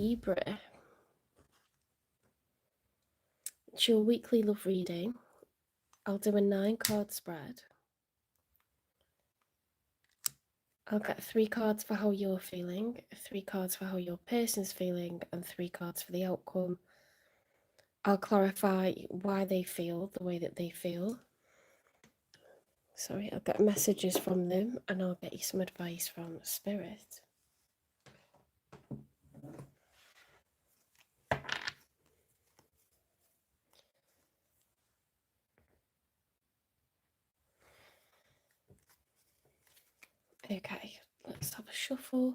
Libra. It's your weekly love reading. I'll do a 9-card spread. I'll get 3 cards for how you're feeling, 3 cards for how your person's feeling, and 3 cards for the outcome. I'll clarify why they feel the way that they feel. Sorry, I'll get messages from them and I'll get you some advice from Spirit. Okay, let's have a shuffle.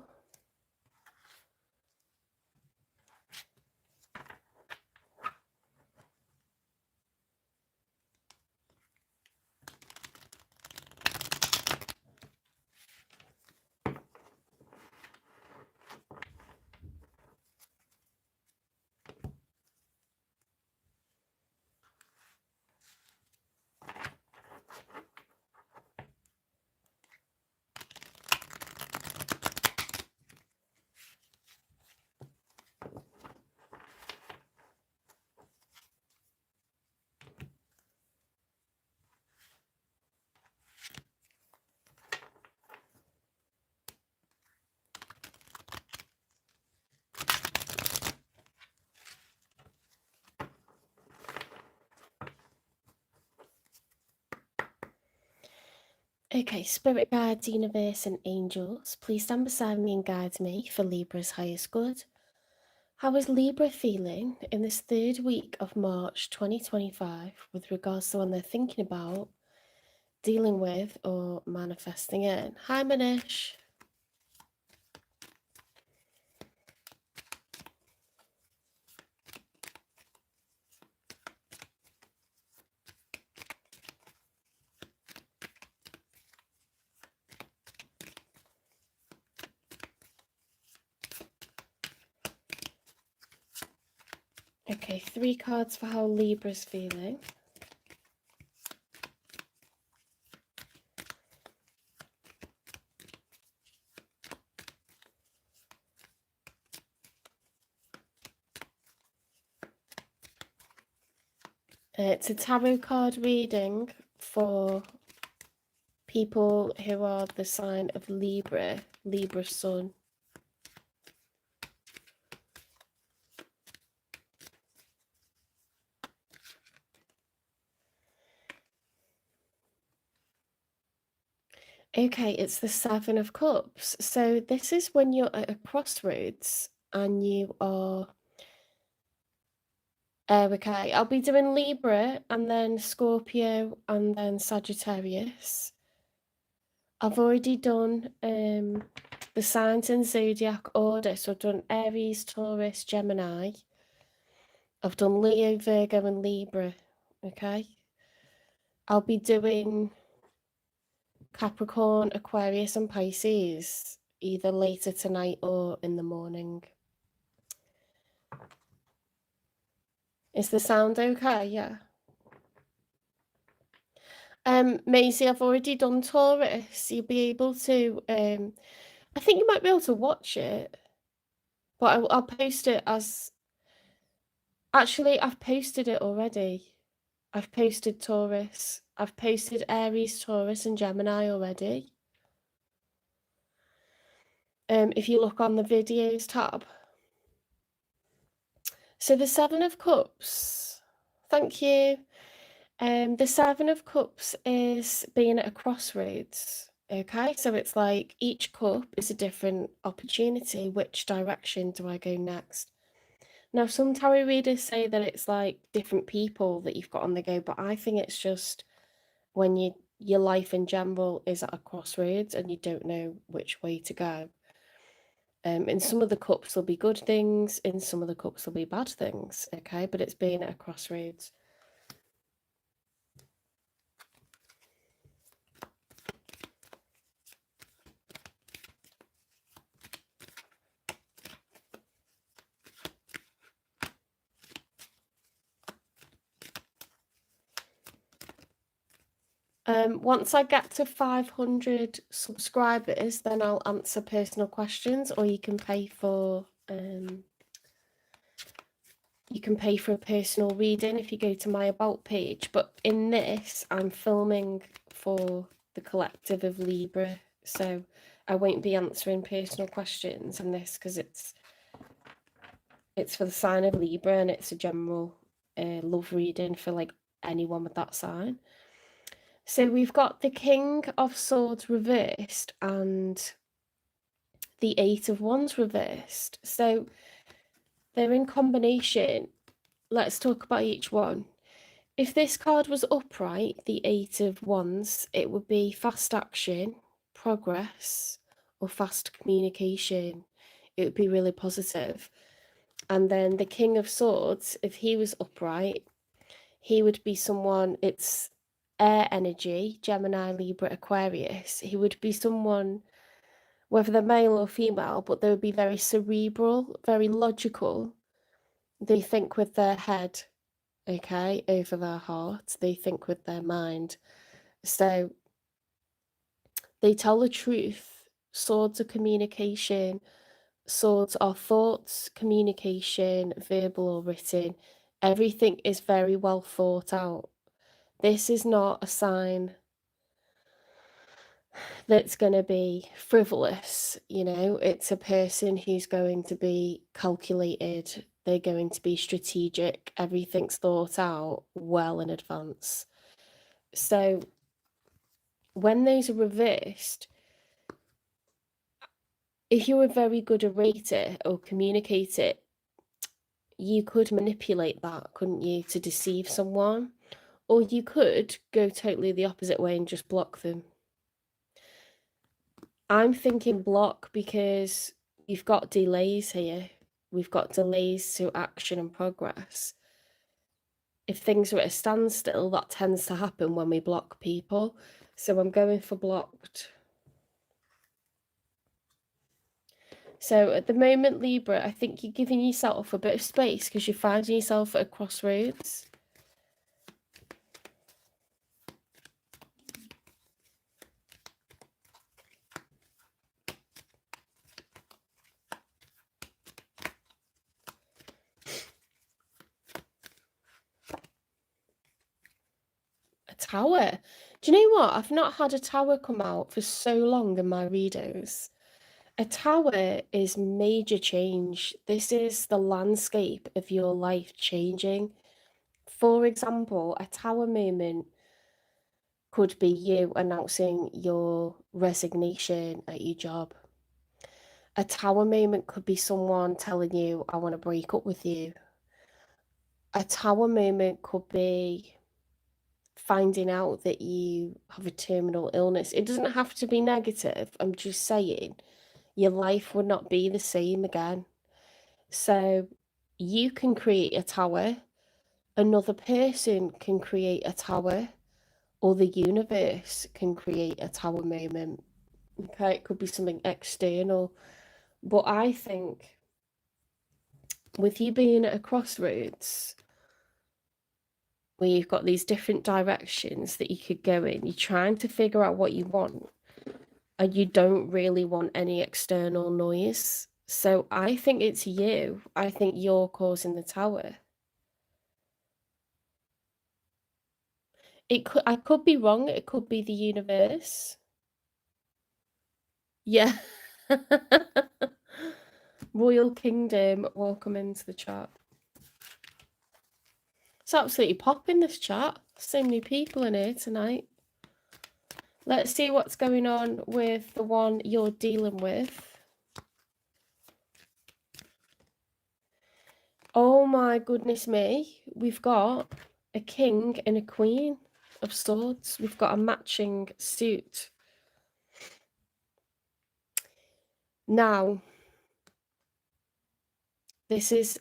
Okay, Spirit Guides, Universe and Angels, please stand beside me and guide me for Libra's highest good. How is Libra feeling in this 3rd week of March 2025 with regards to when they're thinking about, dealing with or manifesting in? Hi Manish. Okay, 3 cards for how Libra's feeling. It's a tarot card reading for people who are the sign of Libra, Libra Sun. Okay, it's the 7 of Cups. So this is when you're at a crossroads and you are... okay, I'll be doing Libra and then Scorpio and then Sagittarius. I've already done the signs in zodiac order. So I've done Aries, Taurus, Gemini. I've done Leo, Virgo and Libra. Okay. I'll be doing Capricorn, Aquarius and Pisces either later tonight or in the morning. Is the sound okay? Yeah. Maisie, I've already done Taurus. You'll be able to, I think you might be able to watch it, but I'll post it as, actually, I've posted it already. I've posted Taurus. I've posted Aries, Taurus and Gemini already. If you look on the videos tab. So the 7 of Cups, thank you. The 7 of Cups is being at a crossroads. Okay, so it's like each cup is a different opportunity. Which direction do I go next? Now, some tarot readers say that it's like different people that you've got on the go, but I think it's just when your life in general is at a crossroads and you don't know which way to go. In some of the cups there'll be good things, in some of the cups there'll be bad things, okay? But it's being at a crossroads. Once I get to 500 subscribers, then I'll answer personal questions, or you can pay for You can pay for a personal reading if you go to my About page. But in this, I'm filming for the collective of Libra. So I won't be answering personal questions in this because it's for the sign of Libra, and it's a general love reading for like anyone with that sign. So we've got the King of Swords reversed and the Eight of Wands reversed. So they're in combination. Let's talk about each one. If this card was upright, the Eight of Wands, it would be fast action, progress, or fast communication. It would be really positive. And then the King of Swords, if he was upright, he would be someone, it's air energy, Gemini, Libra, Aquarius. He would be someone, whether they're male or female, but they would be very cerebral, very logical. They think with their head, okay, over their heart. They think with their mind. So they tell the truth. Swords are communication. Swords are thoughts, communication, verbal or written. Everything is very well thought out. This is not a sign that's going to be frivolous, it's a person who's going to be calculated, they're going to be strategic, everything's thought out well in advance. So when those are reversed, if you're a very good orator or communicator, you could manipulate that, couldn't you, to deceive someone? Or you could go totally the opposite way and just block them. I'm thinking block because we've got delays here. We've got delays to action and progress. If things are at a standstill, that tends to happen when we block people. So I'm going for blocked. So at the moment, Libra, I think you're giving yourself a bit of space because you're finding yourself at a crossroads. Tower. Do you know what? I've not had a tower come out for so long in my readings. A tower is major change. This is the landscape of your life changing. For example, a tower moment could be you announcing your resignation at your job. A tower moment could be someone telling you, I want to break up with you. A tower moment could be finding out that you have a terminal illness. It doesn't have to be negative. I'm just saying your life would not be the same again. So you can create a tower, another person can create a tower, or the universe can create a tower moment. Okay, it could be something external. But I think with you being at a crossroads, where you've got these different directions that you could go in, you're trying to figure out what you want, and you don't really want any external noise. So I think it's you. I think you're causing the tower. I could be wrong. It could be the universe. Yeah. Royal Kingdom, welcome into the chat. It's absolutely popping, this chat. So many people in here tonight. Let's see what's going on with the one you're dealing with. Oh my goodness me. We've got a king and a queen of swords. We've got a matching suit. Now, this is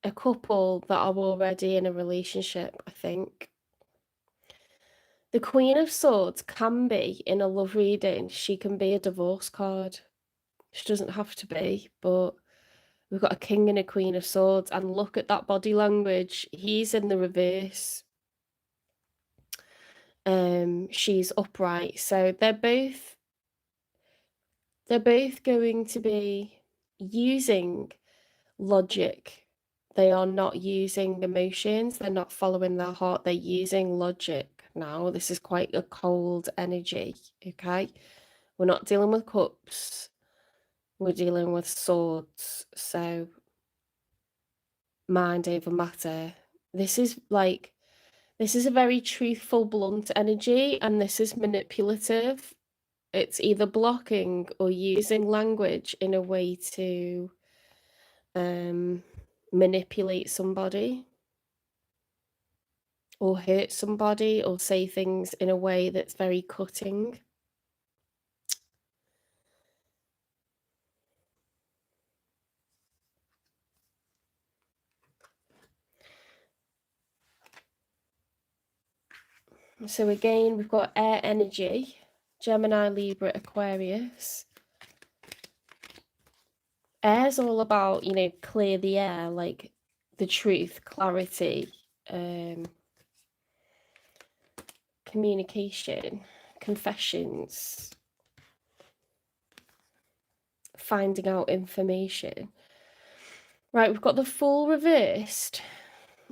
a couple that are already in a relationship, I think. The Queen of Swords can be in a love reading. She can be a divorce card. She doesn't have to be, but we've got a King and a Queen of Swords. And look at that body language. He's in the reverse. She's upright. So they're both going to be using logic They are not using emotions. They're not following their heart. They're using logic now. This is quite a cold energy, okay? We're not dealing with cups. We're dealing with swords. So mind over matter. This is a very truthful, blunt energy, and this is manipulative. It's either blocking or using language in a way to manipulate somebody or hurt somebody or say things in a way that's very cutting. So again, we've got air energy, Gemini, Libra, Aquarius. Air's all about, you know, clear the air, like the truth, clarity, communication, confessions, finding out information. Right, we've got the Fool reversed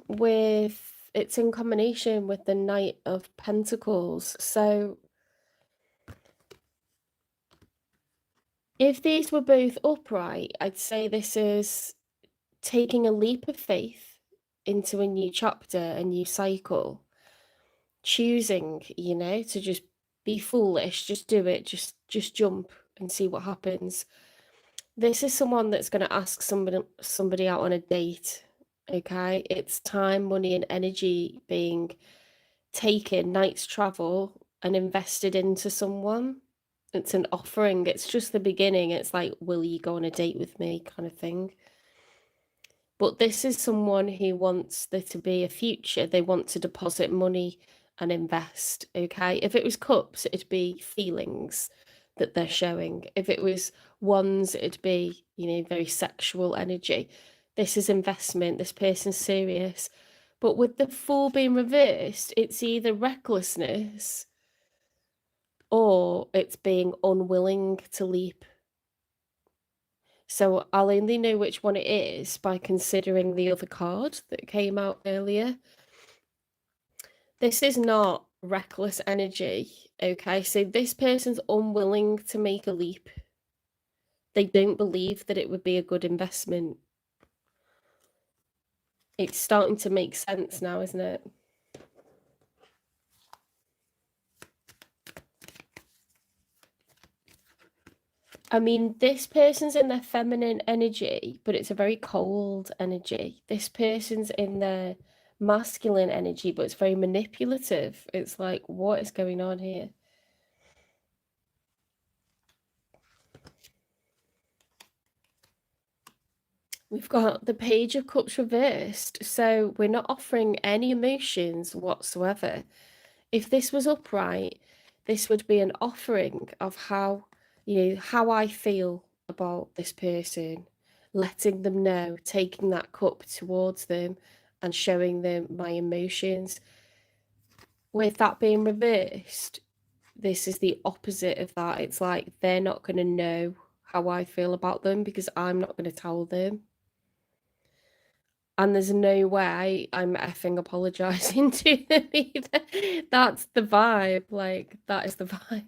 with, it's in combination with the Knight of Pentacles. So if these were both upright, I'd say this is taking a leap of faith into a new chapter, a new cycle, choosing, you know, to just be foolish, just do it, just jump and see what happens. This is someone that's going to ask somebody out on a date, okay? It's time, money, and energy being taken, night's travel, and invested into someone. It's an offering. It's just the beginning. It's like, will you go on a date with me kind of thing. But this is someone who wants there to be a future. They want to deposit money and invest, okay? If it was cups, it'd be feelings that they're showing. If it was wands, it'd be, you know, very sexual energy. This is investment. This person's serious. But with the Fool being reversed, it's either recklessness or it's being unwilling to leap. So I'll only know which one it is by considering the other card that came out earlier. This is not reckless energy, okay? So this person's unwilling to make a leap. They don't believe that it would be a good investment. It's starting to make sense now, isn't it? I mean, this person's in their feminine energy, but it's a very cold energy. This person's in their masculine energy, but it's very manipulative. It's like, what is going on here? We've got the Page of Cups reversed, so we're not offering any emotions whatsoever. If this was upright, this would be an offering of how, you know, how I feel about this person, letting them know, taking that cup towards them and showing them my emotions. With that being reversed, this is the opposite of that. It's like they're not going to know how I feel about them because I'm not going to tell them. And there's no way I'm effing apologizing to them either. That's the vibe. Like, that is the vibe.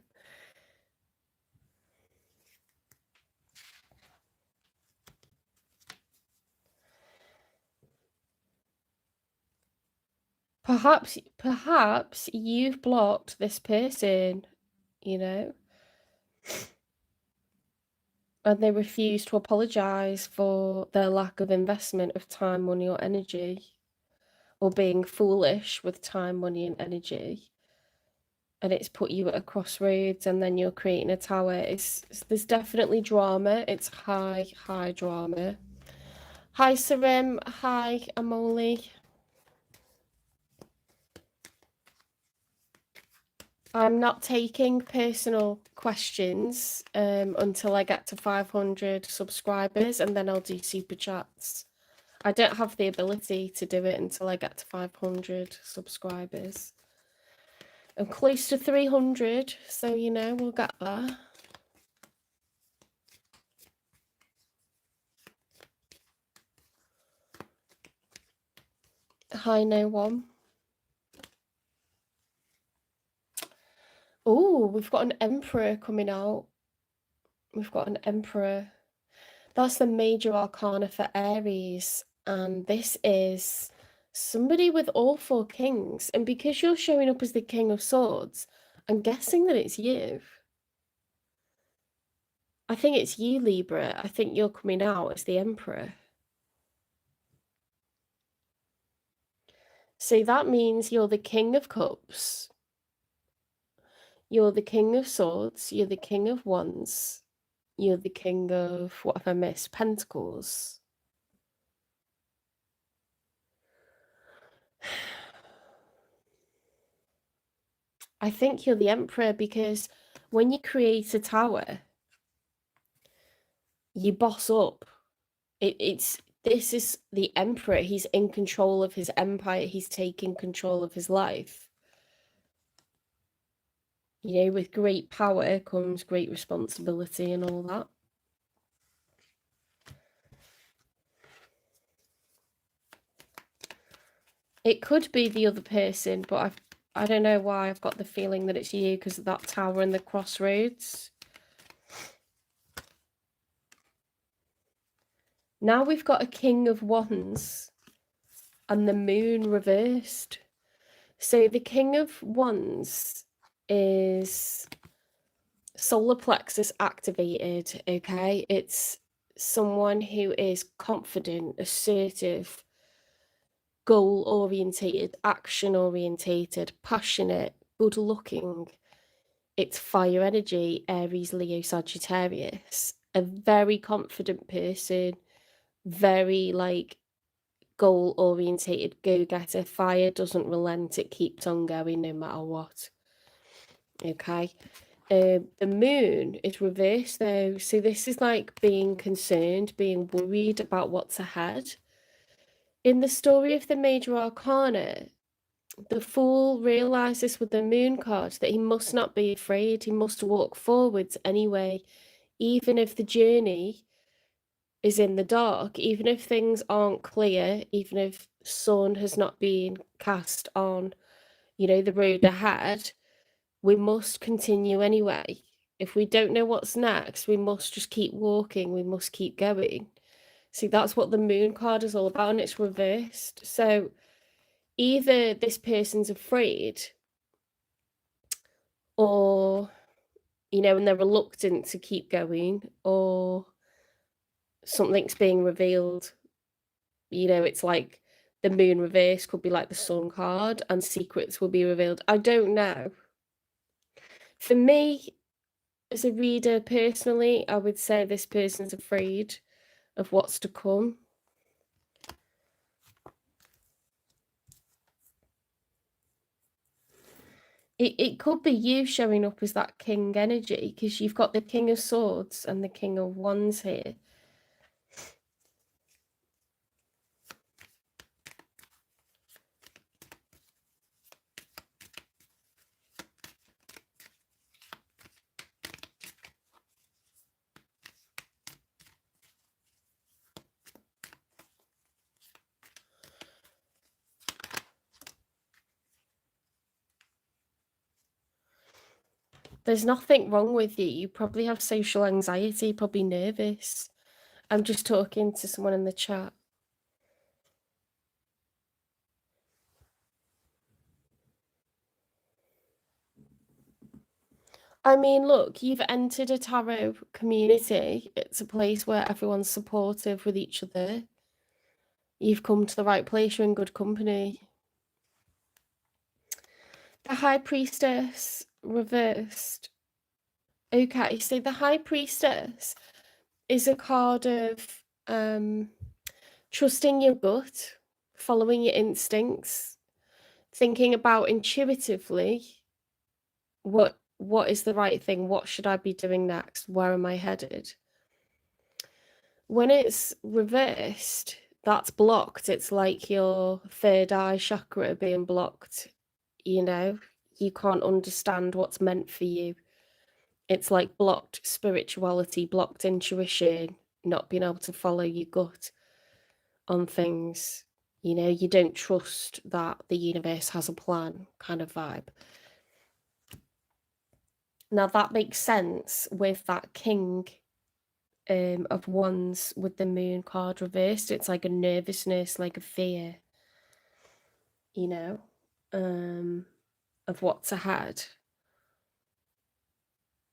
Perhaps you've blocked this person, you know, and they refuse to apologize for their lack of investment of time, money, or energy, or being foolish with time, money, and energy. And it's put you at a crossroads, and then you're creating a tower. There's definitely drama. It's high drama. Hi, Sarem. Hi, Amoli. I'm not taking personal questions until I get to 500 subscribers, and then I'll do super chats. I don't have the ability to do it until I get to 500 subscribers. I'm close to 300, so, you know, we'll get there. Hi, no one. Oh, we've got an emperor coming out. We've got an emperor. That's the major arcana for Aries. And this is somebody with all four kings. And because you're showing up as the King of Swords, I'm guessing that it's you. I think it's you, Libra. I think you're coming out as the emperor. So that means you're the King of Cups. You're the King of Swords. You're the King of Wands. You're the King of, what have I missed? Pentacles. I think you're the Emperor because when you create a tower, you boss up. This is the Emperor. He's in control of his empire. He's taking control of his life. You know, with great power comes great responsibility and all that. It could be the other person, but I don't know why I've got the feeling that it's you because of that tower and the crossroads. Now we've got a King of Wands and the moon reversed. So the King of Wands is solar plexus activated, okay? It's someone who is confident, assertive, goal orientated, action orientated, passionate, good looking. It's fire energy, Aries, Leo, Sagittarius. A very confident person, very like goal orientated, go getter. Fire doesn't relent, it keeps on going no matter what. Okay. The moon is reversed though, so this is like being concerned, being worried about what's ahead. In the story of the major arcana, the fool realizes with the moon card that he must not be afraid, he must walk forwards anyway, even if the journey is in the dark, even if things aren't clear, even if sun has not been cast on, the road ahead, we must continue anyway. If we don't know what's next, we must just keep walking, we must keep going. See, that's what the moon card is all about, and it's reversed. So either this person's afraid or, and they're reluctant to keep going, or something's being revealed. It's like the moon reverse could be like the sun card and secrets will be revealed. I don't know. For me, as a reader personally, I would say this person's afraid of what's to come. It could be you showing up as that king energy because you've got the King of Swords and the King of Wands here. There's nothing wrong with you. You probably have social anxiety, probably nervous. I'm just talking to someone in the chat. I mean, look, you've entered a tarot community. It's a place where everyone's supportive with each other. You've come to the right place, you're in good company. The High Priestess reversed. Okay, so the High Priestess is a card of trusting your gut, following your instincts, thinking about intuitively what is the right thing, what should I be doing next, where am I headed? When it's reversed, that's blocked. It's like your third eye chakra being blocked. You can't understand what's meant for you. It's like blocked spirituality, blocked intuition, not being able to follow your gut on things. You know, you don't trust that the universe has a plan kind of vibe. Now that makes sense with that King of Wands with the Moon card reversed. It's like a nervousness, like a fear, you know, of what's ahead.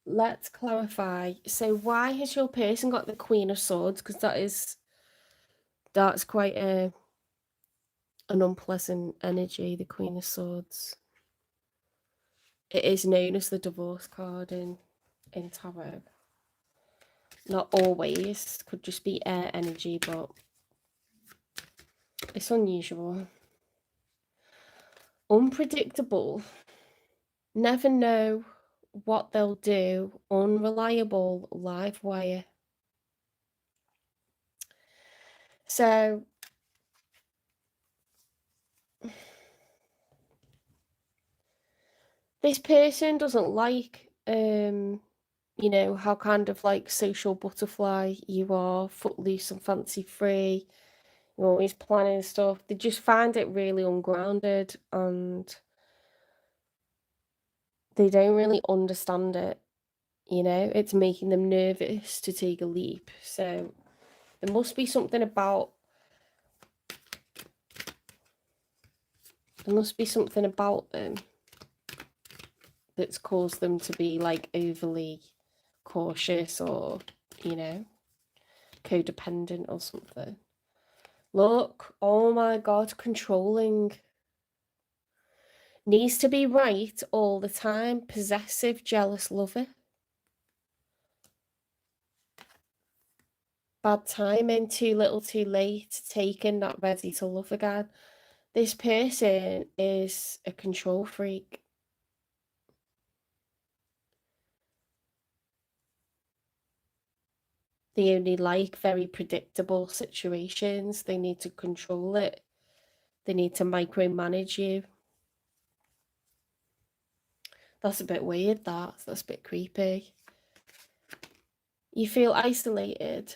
Let's clarify. So why has your person got the Queen of Swords? Because that's quite an unpleasant energy, the Queen of Swords. It is known as the divorce card in tarot. Not always, could just be air energy, but it's unusual. Unpredictable. Never know what they'll do. Unreliable. Live wire. So this person doesn't like you know, how kind of like social butterfly you are, footloose and fancy free, you're always planning stuff. They just find it really ungrounded and they don't really understand it, you know, it's making them nervous to take a leap. So there must be something about them that's caused them to be like overly cautious or, you know, codependent or something. Look, oh my god, controlling. Needs to be right all the time. Possessive, jealous lover. Bad timing, too little too late, taken, not ready to love again. This person is a control freak. They only like very predictable situations. They need to control it. They need to micromanage you. That's a bit weird, that's a bit creepy. You feel isolated.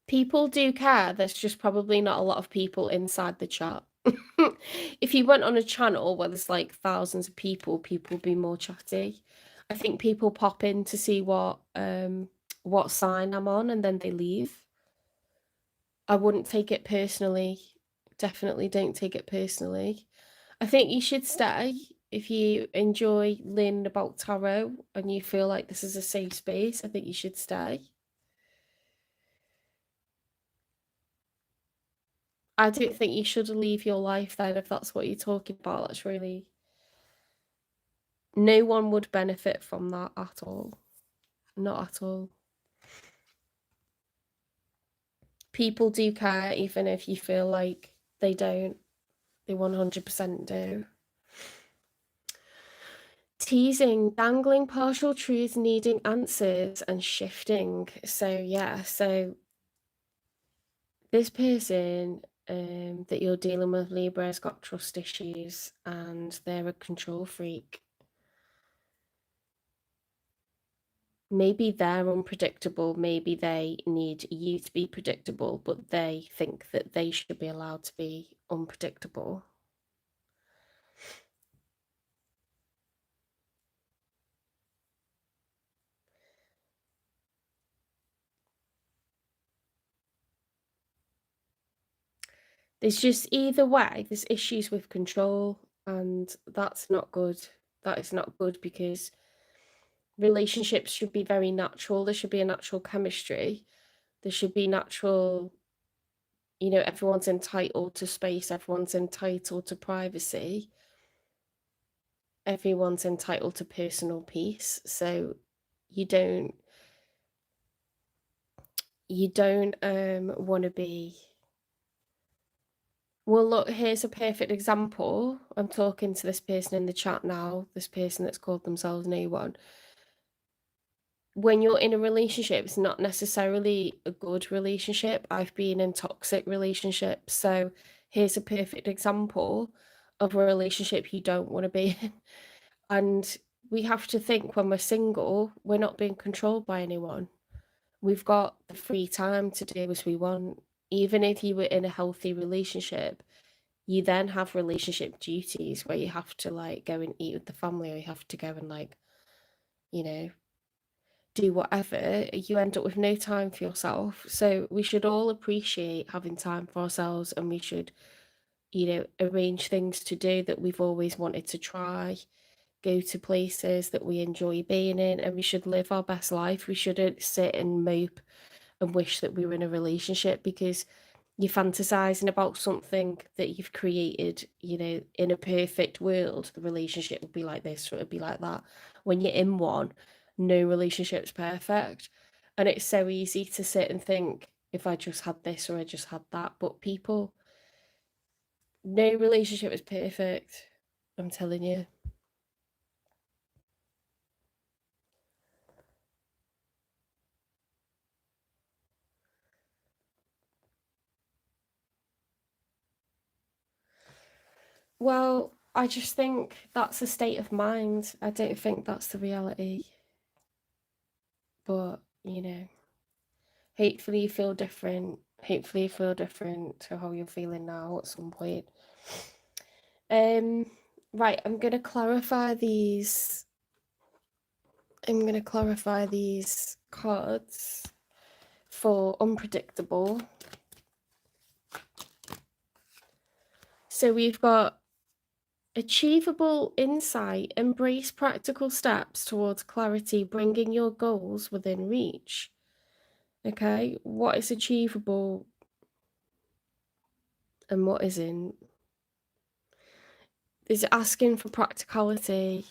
People do care, there's just probably not a lot of people inside the chat. If you went on a channel where there's like thousands of people would be more chatty. I think people pop in to see what sign I'm on and then they leave. I wouldn't take it personally. Definitely don't take it personally. I think you should stay if you enjoy learning about tarot and you feel like this is a safe space. I think you should stay. I don't think you should leave your life then if that's what you're talking about. That's really... No one would benefit from that at all. Not at all. People do care even if you feel like they don't. They 100% do. Teasing, dangling partial truths, needing answers and shifting. So yeah, so this person that you're dealing with, Libra, has got trust issues and they're a control freak. Maybe they're unpredictable, maybe they need you to be predictable, but they think that they should be allowed to be unpredictable. There's just either way, there's issues with control, and that's not good. That is not good because relationships should be very natural. There should be a natural chemistry. There should be natural, you know, everyone's entitled to space, everyone's entitled to privacy, everyone's entitled to personal peace. So you don't want to be... Well, look, here's a perfect example. I'm talking to this person in the chat now, this person that's called themselves No One. When you're in a relationship, it's not necessarily a good relationship. I've been in toxic relationships. So here's a perfect example of a relationship you don't want to be in. And we have to think when we're single, we're not being controlled by anyone. we've got the free time to do as we want. Even if you were in a healthy relationship, you then have relationship duties where you have to like go and eat with the family, or you have to go and like, you know, do whatever. You end up with no time for yourself. So we should all appreciate having time for ourselves, and we should, arrange things to do that we've always wanted to try, go to places that we enjoy being in, and we should live our best life. We shouldn't sit and mope and wish that we were in a relationship, because you're fantasizing about something that you've created, in a perfect world. The relationship would be like this, or it would be like that. When you're in one, no relationship's perfect. And it's so easy to sit and think, if I just had this or I just had that. But people, no relationship is perfect. I'm telling you. Well, I just think that's a state of mind. I don't think that's the reality. But, hopefully you feel different. Hopefully you feel different to how you're feeling now at some point. Um, right, I'm gonna clarify these. I'm gonna clarify these cards for unpredictable. So we've got achievable insight, embrace practical steps towards clarity, bringing your goals within reach. Okay, what is achievable and what isn't? Is asking for practicality,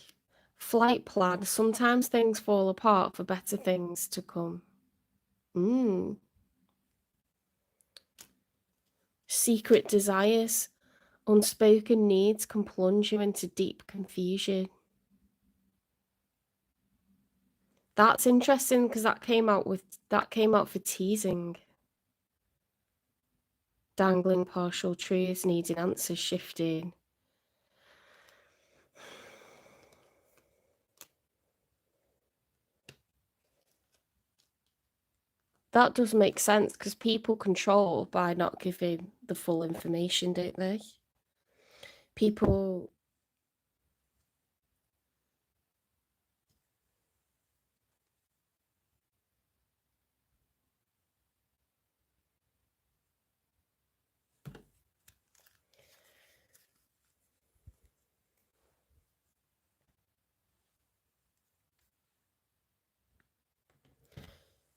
flight plan. Sometimes things fall apart for better things to come. Secret desires, unspoken needs can plunge you into deep confusion. That's interesting because that came out for teasing. Dangling partial truths, needing answers, shifting. That does make sense because people control by not giving the full information, don't they? People.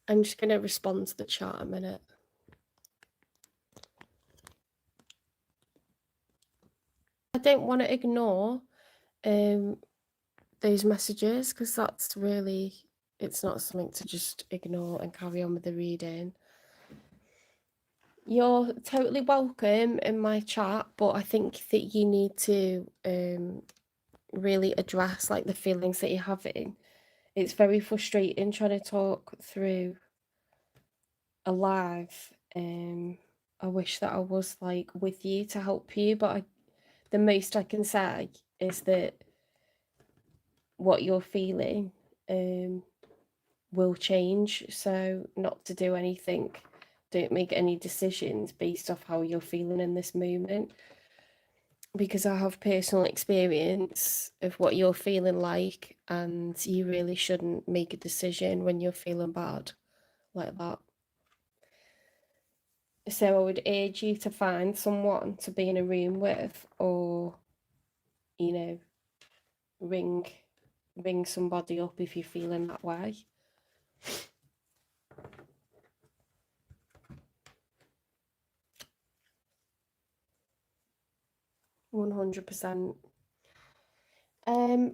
I'm just going to respond to the chat a minute. I don't want to ignore those messages because it's not something to just ignore and carry on with the reading. You're totally welcome in my chat, but I think that you need to really address like the feelings that you're having. It's very frustrating trying to talk through a live. I wish that I was like with you to help you, but the most I can say is that what you're feeling will change. So not to do anything, don't make any decisions based off how you're feeling in this moment, because I have personal experience of what you're feeling like, and you really shouldn't make a decision when you're feeling bad like that. So I would urge you to find someone to be in a room with, or ring somebody up if you're feeling that way. 100%.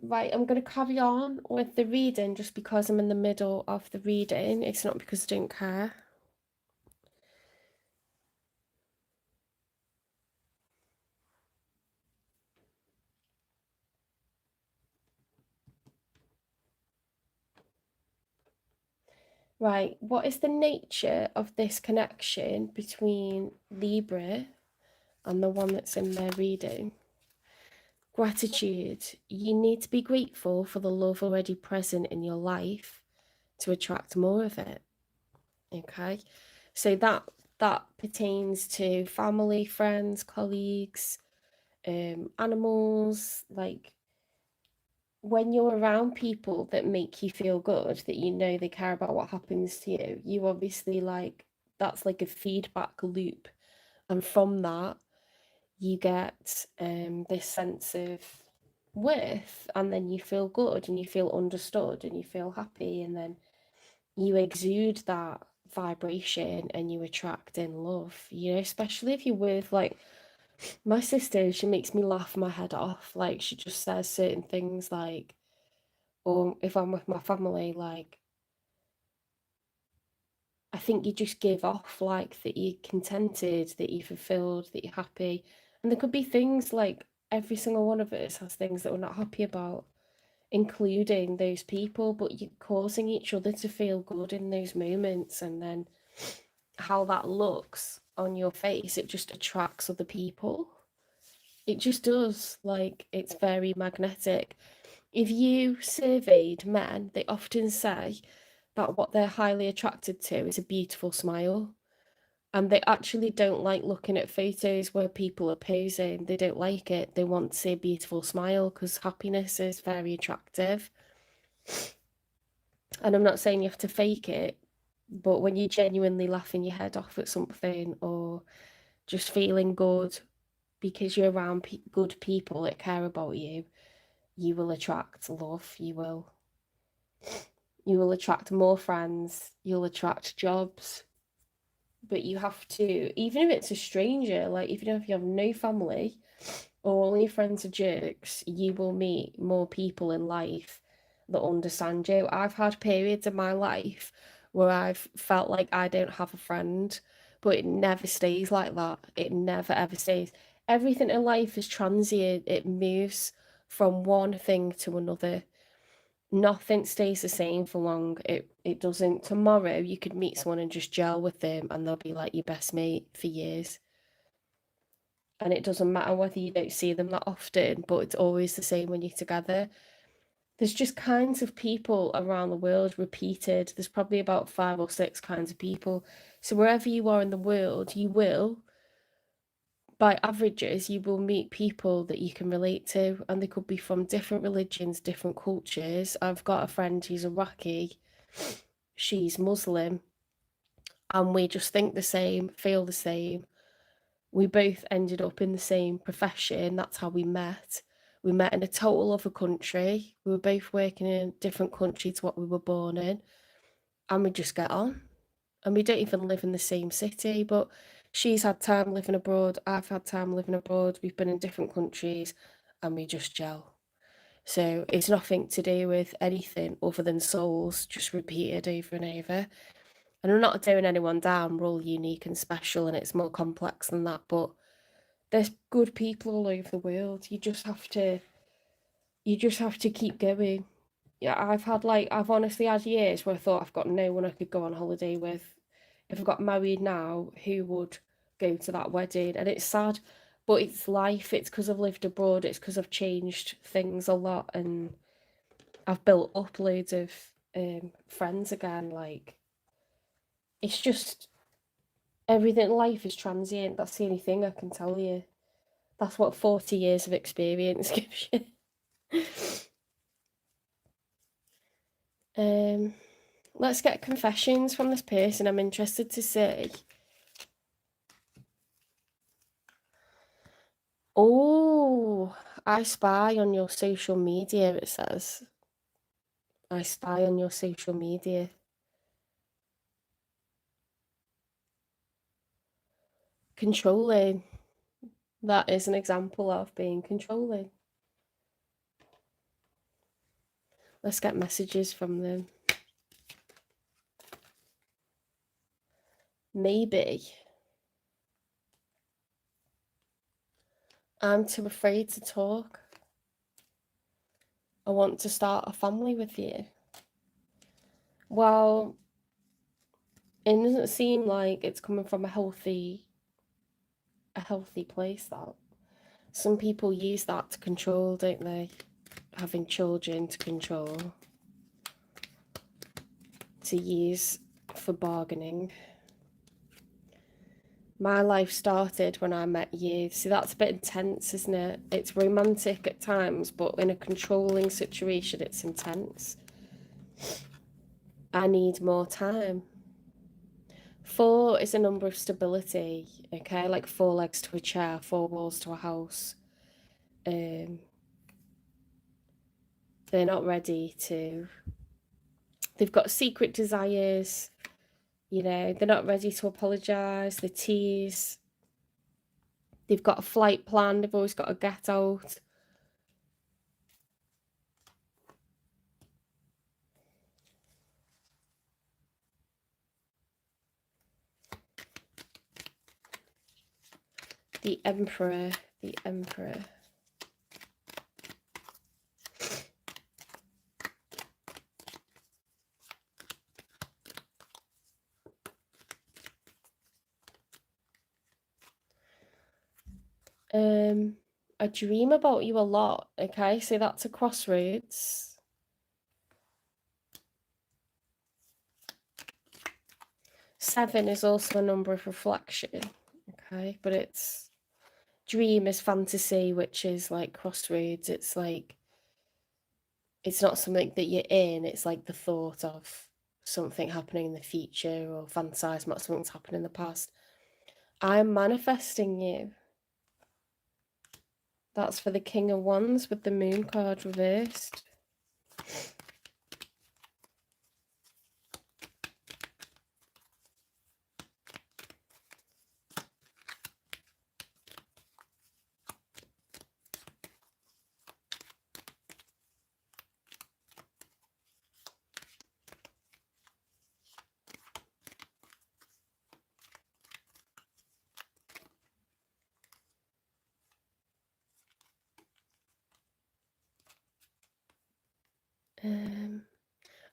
Right, I'm going to carry on with the reading just because I'm in the middle of the reading. It's not because I don't care. Right, what is the nature of this connection between Libra and the one that's in their reading? Gratitude. You need to be grateful for the love already present in your life to attract more of it. Okay, so that pertains to family, friends, colleagues, animals. Like when you're around people that make you feel good, that you know they care about what happens to you, you obviously like that's like a feedback loop, and from that you get this sense of worth, and then you feel good and you feel understood and you feel happy, and then you exude that vibration and you attract in love, you know, especially if you're with like my sister. She makes me laugh my head off. Like she just says certain things like, or if I'm with my family, like I think you just give off like that you're contented, that you're fulfilled, that you're happy. And there could be things like every single one of us has things that we're not happy about, including those people, but you're causing each other to feel good in those moments. And then how that looks on your face, it just attracts other people. It just does. Like, it's very magnetic. If you surveyed men, they often say that what they're highly attracted to is a beautiful smile. And they actually don't like looking at photos where people are posing. They don't like it. They want to see a beautiful smile because happiness is very attractive. And I'm not saying you have to fake it, but when you're genuinely laughing your head off at something or just feeling good because you're around good people that care about you, you will attract love. You will attract more friends. You'll attract jobs. But you have to, even if it's a stranger, like even if you have no family or all your friends are jerks, you will meet more people in life that understand you. I've had periods in my life where I've felt like I don't have a friend, but it never stays like that. It never ever stays. Everything in life is transient, it moves from one thing to another. Nothing stays the same for long. It doesn't. Tomorrow you could meet someone and just gel with them and they'll be like your best mate for years. And it doesn't matter whether you don't see them that often, but it's always the same when you're together. There's just kinds of people around the world repeated. There's probably about 5 or 6 kinds of people. So wherever you are in the world, you will, by averages, you will meet people that you can relate to, and they could be from different religions, different cultures. I've got a friend who's Iraqi, she's Muslim, and we just think the same, feel the same. We both ended up in the same profession. That's how we met. We met in a total other country. We were both working in a different country to what we were born in, and we just get on. And we don't even live in the same city, but she's had time living abroad. I've had time living abroad. We've been in different countries, and we just gel. So it's nothing to do with anything other than souls just repeated over and over. And I'm not tearing anyone down. We're all unique and special, and it's more complex than that. But there's good people all over the world. You just have to keep going. Yeah, I've honestly had years where I thought I've got no one I could go on holiday with. If I got married now, who would go to that wedding? And it's sad, but it's life. It's because I've lived abroad. It's because I've changed things a lot, and I've built up loads of friends again. Like it's just everything in life is transient. That's the only thing I can tell you. That's what 40 years of experience gives you. Um, let's get confessions from this person. I'm interested to see. Oh, I spy on your social media, it says. I spy on your social media. Controlling. That is an example of being controlling. Let's get messages from them. Maybe I'm too afraid to talk. I want to start a family with you. Well, it doesn't seem like it's coming from a healthy place. That some people use that to control, don't they? Having children to control, to use for bargaining. My life started when I met you. See, that's a bit intense, isn't it? It's romantic at times, but in a controlling situation, it's intense. I need more time. 4 is a number of stability, okay? Like 4 legs to a chair, 4 walls to a house. They're not ready to... They've got secret desires, you know, they're not ready to apologise, they tease. They've got a flight plan, they've always got to get out. The Emperor, the Emperor. I dream about you a lot, okay? So that's a crossroads. Seven is also a number of reflection, okay? But it's dream is fantasy, which is like crossroads. It's like, it's not something that you're in, it's like the thought of something happening in the future or fantasize about something that's happened in the past. I'm manifesting you. That's for the King of Wands with the Moon card reversed.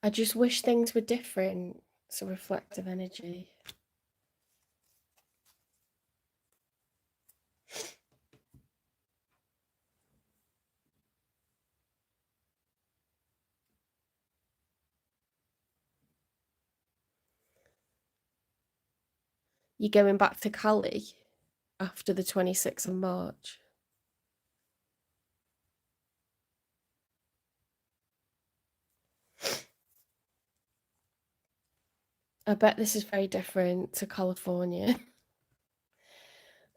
I just wish things were different. It's a reflective energy. You're going back to Cali after the 26th of March. I bet this is very different to California.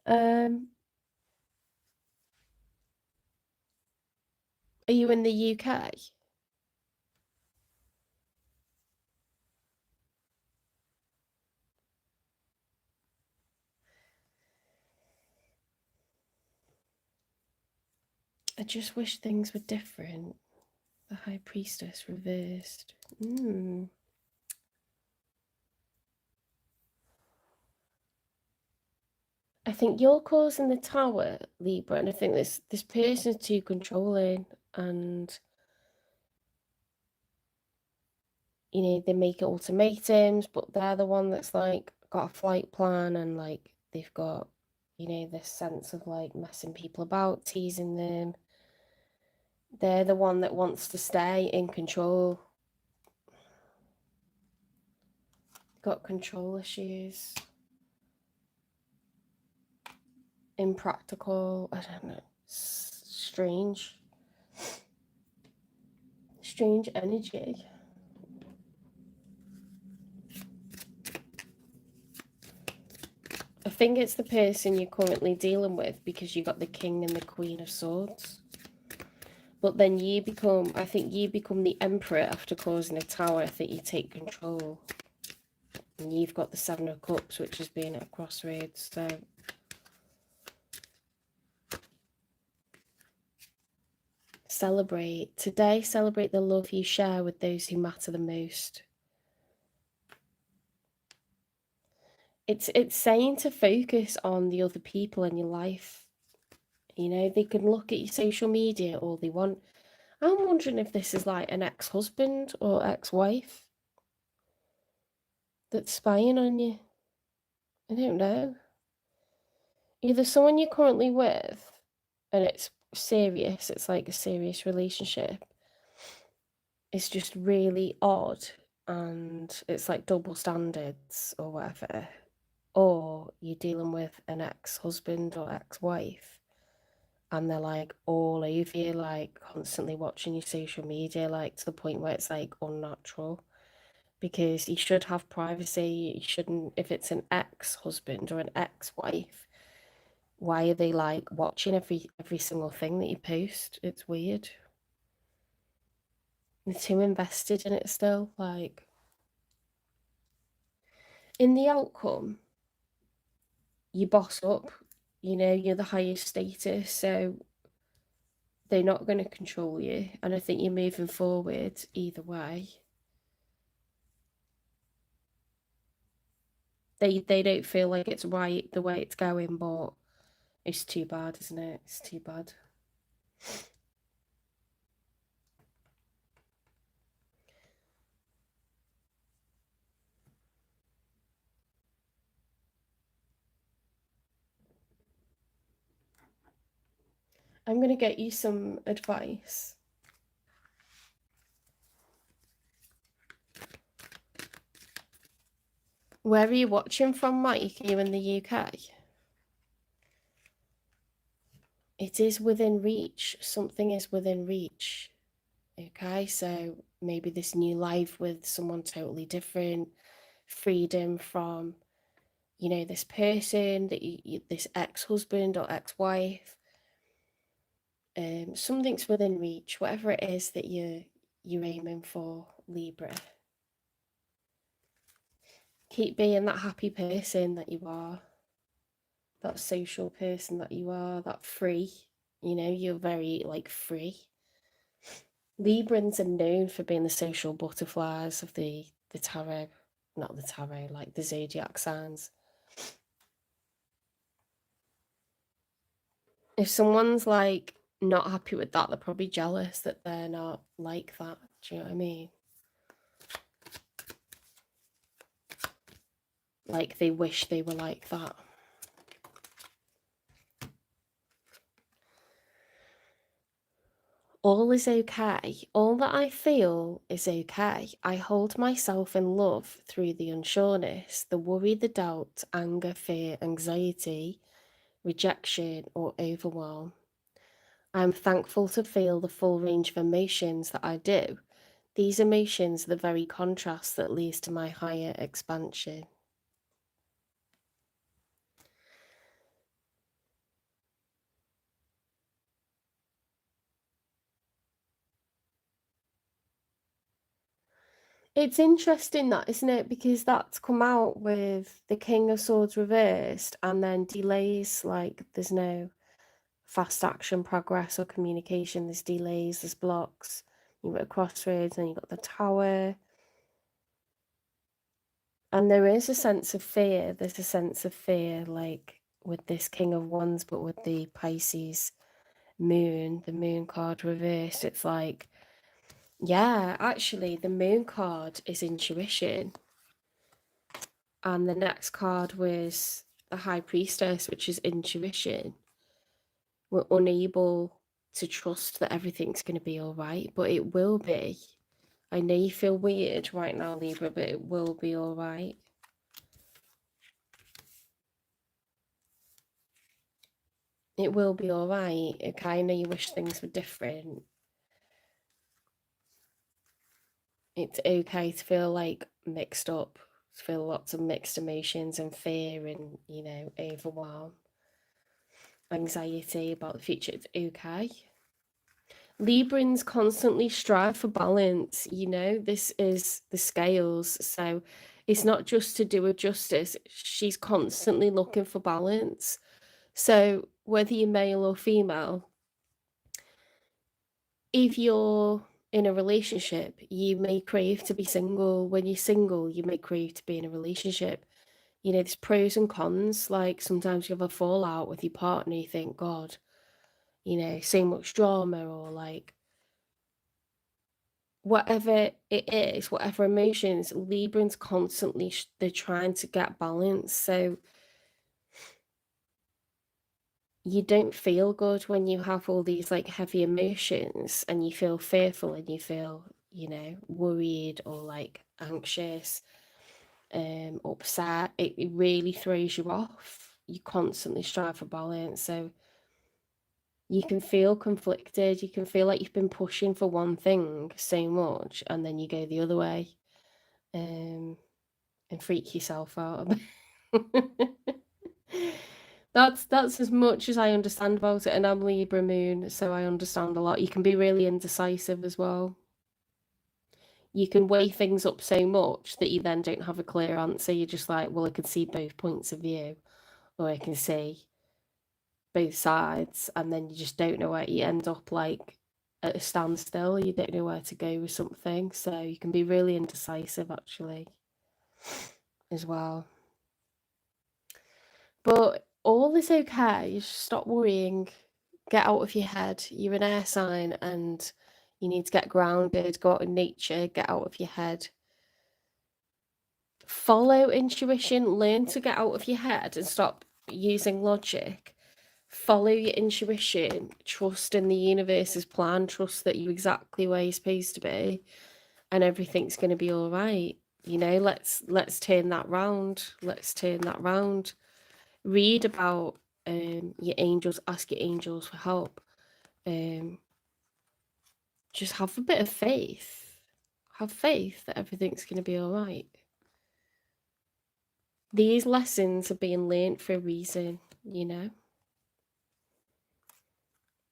Are you in the UK? I just wish things were different. The High Priestess reversed. I think you're causing the tower, Libra, and I think this person's too controlling, and you know, they make ultimatums, but they're the one that's like got a flight plan, and like they've got, you know, this sense of like messing people about, teasing them. They're the one that wants to stay in control. Got control issues. Impractical. I don't know. Strange. Strange energy. I think it's the person you're currently dealing with, because you got the King and the Queen of Swords. But then you become, I think you become the Emperor after causing a tower. I think you take control. And you've got the Seven of Cups, which has been at a crossroads. So celebrate. Today, celebrate the love you share with those who matter the most. It's saying to focus on the other people in your life. You know, they can look at your social media all they want. I'm wondering if this is like an ex-husband or ex-wife that's spying on you. I don't know. Either someone you're currently with and it's serious, it's like a serious relationship. It's just really odd, and it's like double standards or whatever, or you're dealing with an ex-husband or ex-wife and they're like all over you, like constantly watching your social media, like to the point where it's like unnatural. Because you should have privacy. You shouldn't, if it's an ex-husband or an ex-wife, why are they like watching every single thing that you post? It's weird. They're too invested in it still. Like, in the outcome, you boss up, you know, you're the highest status, so they're not going to control you. And I think you're moving forward either way. They don't feel like it's right the way it's going, but it's too bad, isn't it? It's too bad. I'm going to get you some advice. Where are you watching from, Mike? Are you in the UK? It is within reach. Something is within reach. Okay, so maybe this new life with someone totally different, freedom from, you know, this person that this ex-husband or ex-wife. Something's within reach, whatever it is that you're aiming for, Libra. Keep being that happy person that you are, that social person that you are, that free. You know, you're very like free. Librans are known for being the social butterflies of the tarot, not the tarot, like the zodiac signs. If someone's like not happy with that, they're probably jealous that they're not like that. Do you know what I mean? Like they wish they were like that. All is okay. All that I feel is okay. I hold myself in love through the unsureness, the worry, the doubt, anger, fear, anxiety, rejection, or overwhelm. I'm thankful to feel the full range of emotions that I do. These emotions are the very contrast that leads to my higher expansion. It's interesting that, isn't it? Because that's come out with the King of Swords reversed and then delays, like there's no fast action, progress, or communication. There's delays, there's blocks. You've got a crossroads, and you've got the tower. And there is a sense of fear. There's a sense of fear, like with this King of Wands, but with the Pisces moon, the moon card reversed. It's like, yeah, actually, the moon card is intuition. And the next card was the High Priestess, which is intuition. We're unable to trust that everything's going to be all right, but it will be. I know you feel weird right now, Libra, but it will be all right. It will be all right. Okay, I know you wish things were different. It's okay to feel like mixed up, to feel lots of mixed emotions and fear and, you know, overwhelm, anxiety about the future. It's okay. Librans constantly strive for balance, you know, this is the scales. So it's not just to do with justice, she's constantly looking for balance. So whether you're male or female, if you're in a relationship, you may crave to be single. When you're single, you may crave to be in a relationship. You know, there's pros and cons. Like sometimes you have a fallout with your partner, you think, God, you know, so much drama, or like whatever it is, whatever emotions, Librans constantly they're trying to get balance. So you don't feel good when you have all these like heavy emotions and you feel fearful and you feel, you know, worried or like anxious, upset, it really throws you off. You constantly strive for balance, so you can feel conflicted. You can feel like you've been pushing for one thing so much, and then you go the other way, and freak yourself out. That's as much as I understand about it, and I'm Libra moon, so I understand a lot. You can be really indecisive as well. You can weigh things up so much that you then don't have a clear answer. You're just like, well, I can see both points of view, or I can see both sides, and then you just don't know where you end up, like at a standstill. You don't know where to go with something, so you can be really indecisive actually as well. But all is okay. You just stop worrying. Get out of your head. You're an air sign and you need to get grounded, go out in nature, get out of your head. Follow intuition, learn to get out of your head and stop using logic. Follow your intuition, trust in the universe's plan, trust that you're exactly where you're supposed to be, and everything's going to be all right. You know, let's turn that round. Let's turn that round. Read about your angels, ask your angels for help. Just have a bit of faith. Have faith that everything's going to be all right. These lessons are being learnt for a reason, you know.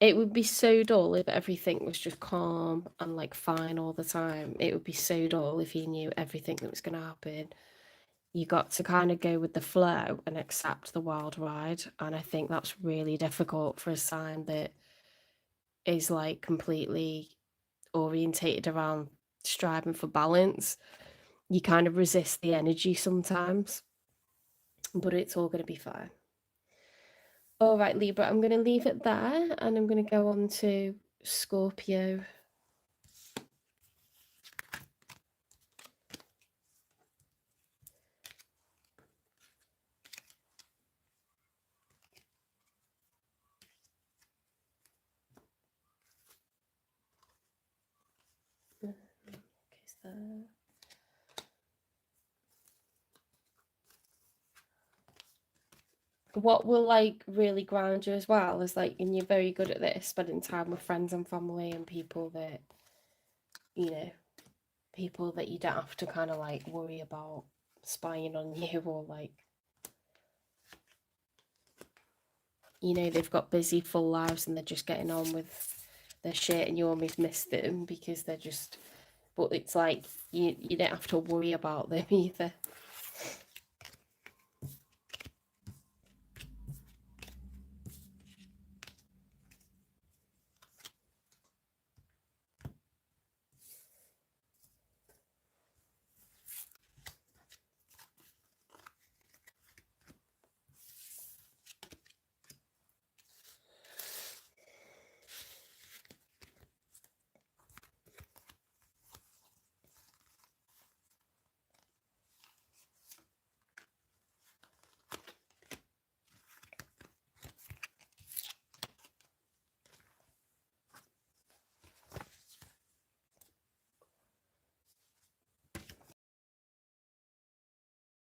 It would be so dull if everything was just calm and like fine all the time. It would be so dull if you knew everything that was going to happen. You got to kind of go with the flow and accept the wild ride. And I think that's really difficult for a sign that is like completely orientated around striving for balance. You kind of resist the energy sometimes, but it's all going to be fine. All right, Libra, I'm going to leave it there and I'm going to go on to Scorpio. What will like really ground you as well is like, and you're very good at this, spending time with friends and family and people that, you know, people that you don't have to kind of like worry about spying on you, or like, you know, they've got busy full lives and they're just getting on with their shit, and you almost miss them because they're just, but it's like you don't have to worry about them either.